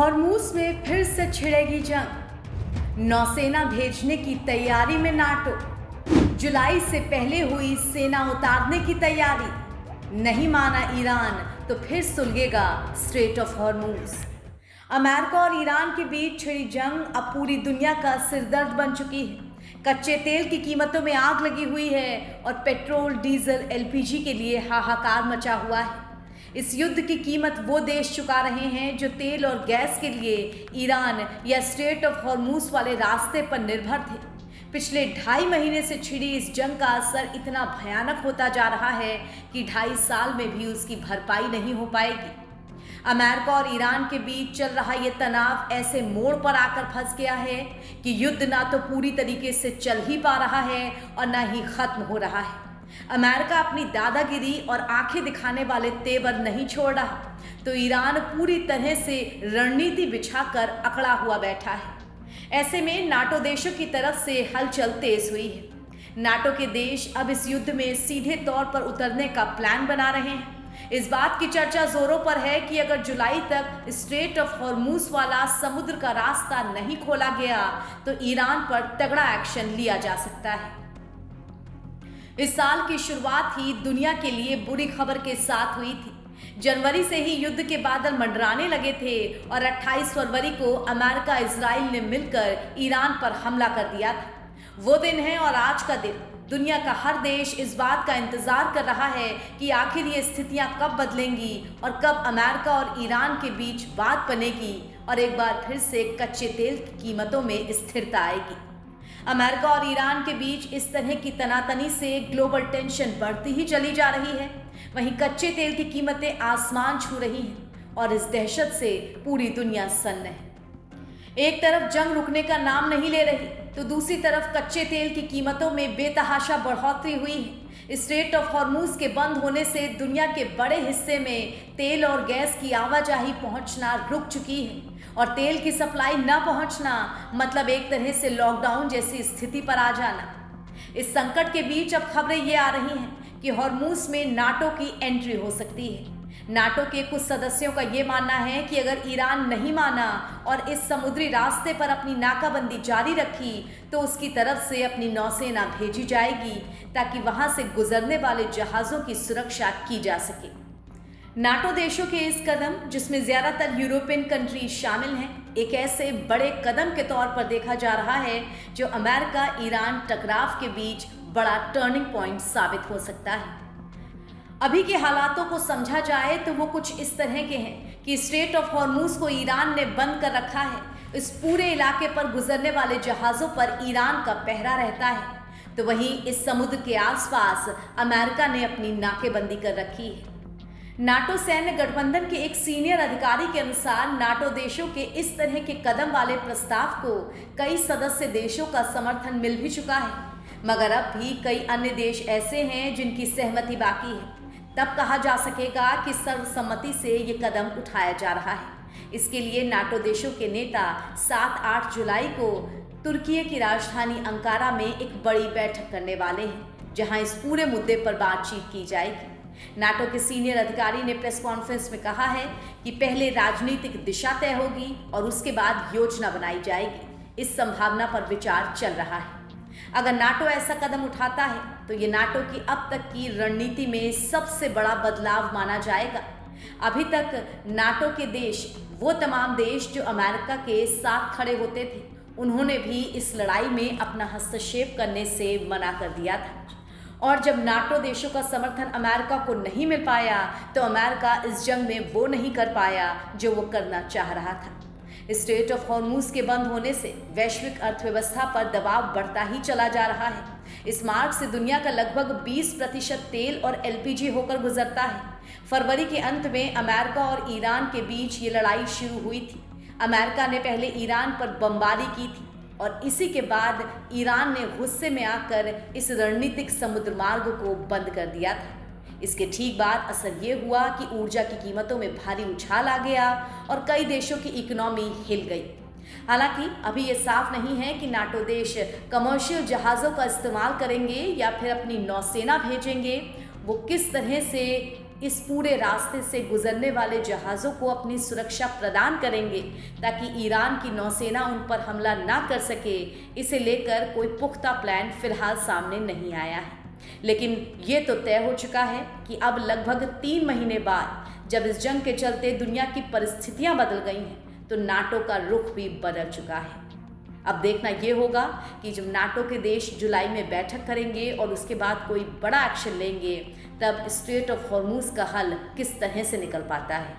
Hormuz में फिर से छिड़ेगी जंग। नौसेना भेजने की तैयारी में नाटो। जुलाई से पहले हुई सेना उतारने की तैयारी। नहीं माना ईरान तो फिर सुलगेगा स्ट्रेट ऑफ हॉर्मूज। अमेरिका और ईरान के बीच छिड़ी जंग अब पूरी दुनिया का सिरदर्द बन चुकी है। कच्चे तेल की कीमतों में आग लगी हुई है और पेट्रोल, डीजल, एलपीजी के लिए हाहाकार मचा हुआ है। इस युद्ध की कीमत वो देश चुका रहे हैं जो तेल और गैस के लिए ईरान या स्ट्रेट ऑफ हॉर्मूज वाले रास्ते पर निर्भर थे। पिछले 2.5 महीने से छिड़ी इस जंग का असर इतना भयानक होता जा रहा है कि 2.5 साल में भी उसकी भरपाई नहीं हो पाएगी। अमेरिका और ईरान के बीच चल रहा ये तनाव ऐसे मोड़ पर आकर फंस गया है कि युद्ध ना तो पूरी तरीके से चल ही पा रहा है और ना ही खत्म हो रहा है। अमेरिका अपनी दादागिरी और आंखें दिखाने वाले तेवर नहीं छोड़ रहा, तो ईरान पूरी तरह से रणनीति बिछाकर अकड़ा हुआ बैठा है। ऐसे में नाटो देशों की तरफ से हलचल तेज हुई है। नाटो के देश अब इस युद्ध में सीधे तौर पर उतरने का प्लान बना रहे हैं। इस बात की चर्चा जोरों पर है कि अगर जुलाई तक स्ट्रेट ऑफ हॉर्मूज वाला समुद्र का रास्ता नहीं खोला गया तो ईरान पर तगड़ा एक्शन लिया जा सकता है। इस साल की शुरुआत ही दुनिया के लिए बुरी खबर के साथ हुई थी। जनवरी से ही युद्ध के बादल मंडराने लगे थे और 28 फरवरी को अमेरिका इजराइल ने मिलकर ईरान पर हमला कर दिया था। वो दिन है और आज का दिन दुनिया का हर देश इस बात का इंतजार कर रहा है कि आखिर ये स्थितियां कब बदलेंगी और कब अमेरिका और ईरान के बीच बात बनेगी और एक बार फिर से कच्चे तेल की कीमतों में स्थिरता आएगी। अमेरिका और ईरान के बीच इस तरह की तनातनी से ग्लोबल टेंशन बढ़ती ही चली जा रही है। वहीं कच्चे तेल की कीमतें आसमान छू रही हैं और इस दहशत से पूरी दुनिया सन्न है। एक तरफ जंग रुकने का नाम नहीं ले रही तो दूसरी तरफ कच्चे तेल की कीमतों में बेतहाशा बढ़ोतरी हुई है। स्ट्रेट ऑफ हॉर्मूज के बंद होने से दुनिया के बड़े हिस्से में तेल और गैस की आवाजाही पहुंचना रुक चुकी है और तेल की सप्लाई न पहुंचना मतलब एक तरह से लॉकडाउन जैसी स्थिति पर आ जाना। इस संकट के बीच अब खबरें ये आ रही हैं कि हॉर्मूज में नाटो की एंट्री हो सकती है। नाटो के कुछ सदस्यों का ये मानना है कि अगर ईरान नहीं माना और इस समुद्री रास्ते पर अपनी नाकाबंदी जारी रखी तो उसकी तरफ से अपनी नौसेना भेजी जाएगी ताकि वहां से गुजरने वाले जहाज़ों की सुरक्षा की जा सके। नाटो देशों के इस कदम, जिसमें ज़्यादातर यूरोपियन कंट्री शामिल हैं, एक ऐसे बड़े कदम के तौर पर देखा जा रहा है जो अमेरिका ईरान टकराव के बीच बड़ा टर्निंग पॉइंट साबित हो सकता है। अभी के हालातों को समझा जाए तो वो कुछ इस तरह के हैं कि स्ट्रेट ऑफ हॉर्मूज को ईरान ने बंद कर रखा है। इस पूरे इलाके पर गुजरने वाले जहाज़ों पर ईरान का पहरा रहता है, तो वहीं इस समुद्र के आसपास अमेरिका ने अपनी नाकेबंदी कर रखी है। नाटो सैन्य गठबंधन के एक सीनियर अधिकारी के अनुसार नाटो देशों के इस तरह के कदम वाले प्रस्ताव को कई सदस्य देशों का समर्थन मिल भी चुका है, मगर अब भी कई अन्य देश ऐसे हैं जिनकी सहमति बाकी है। तब कहा जा सकेगा कि सर्वसम्मति से ये कदम उठाया जा रहा है। इसके लिए नाटो देशों के नेता 7-8 जुलाई को तुर्की की राजधानी अंकारा में एक बड़ी बैठक करने वाले हैं, जहां इस पूरे मुद्दे पर बातचीत की जाएगी। नाटो के सीनियर अधिकारी ने प्रेस कॉन्फ्रेंस में कहा है कि पहले राजनीतिक दिशा तय होगी और उसके बाद योजना बनाई जाएगी। इस संभावना पर विचार चल रहा है। अगर नाटो ऐसा कदम उठाता है तो ये नाटो की अब तक की रणनीति में सबसे बड़ा बदलाव माना जाएगा। अभी तक नाटो के देश, वो तमाम देश जो अमेरिका के साथ खड़े होते थे, उन्होंने भी इस लड़ाई में अपना हस्तक्षेप करने से मना कर दिया था। और जब नाटो देशों का समर्थन अमेरिका को नहीं मिल पाया तो अमेरिका इस जंग में वो नहीं कर पाया जो वो करना चाह रहा था। स्ट्रेट ऑफ हॉर्मूज के बंद होने से वैश्विक अर्थव्यवस्था पर दबाव बढ़ता ही चला जा रहा है। इस मार्ग से दुनिया का लगभग 20% तेल और एलपीजी होकर गुजरता है। फरवरी के अंत में अमेरिका और ईरान के बीच ये लड़ाई शुरू हुई थी। अमेरिका ने पहले ईरान पर बमबारी की थी और इसी के बाद ईरान ने गुस्से में आकर इस रणनीतिक समुद्र मार्ग को बंद कर दिया था। इसके ठीक बाद असर ये हुआ कि ऊर्जा की कीमतों में भारी उछाल आ गया और कई देशों की इकोनॉमी हिल गई। हालांकि अभी ये साफ नहीं है कि नाटो देश कमर्शियल जहाज़ों का इस्तेमाल करेंगे या फिर अपनी नौसेना भेजेंगे। वो किस तरह से इस पूरे रास्ते से गुजरने वाले जहाज़ों को अपनी सुरक्षा प्रदान करेंगे ताकि ईरान की नौसेना उन पर हमला ना कर सके। इसे लेकर कोई पुख्ता प्लान फिलहाल सामने नहीं आया है, लेकिन ये तो तय हो चुका है कि अब लगभग 3 महीने बाद जब इस जंग के चलते दुनिया की परिस्थितियां बदल गई हैं तो नाटो का रुख भी बदल चुका है। अब देखना ये होगा कि जब नाटो के देश जुलाई में बैठक करेंगे और उसके बाद कोई बड़ा एक्शन लेंगे, तब स्ट्रेट ऑफ हॉर्मूज का हल किस तरह से निकल पाता है।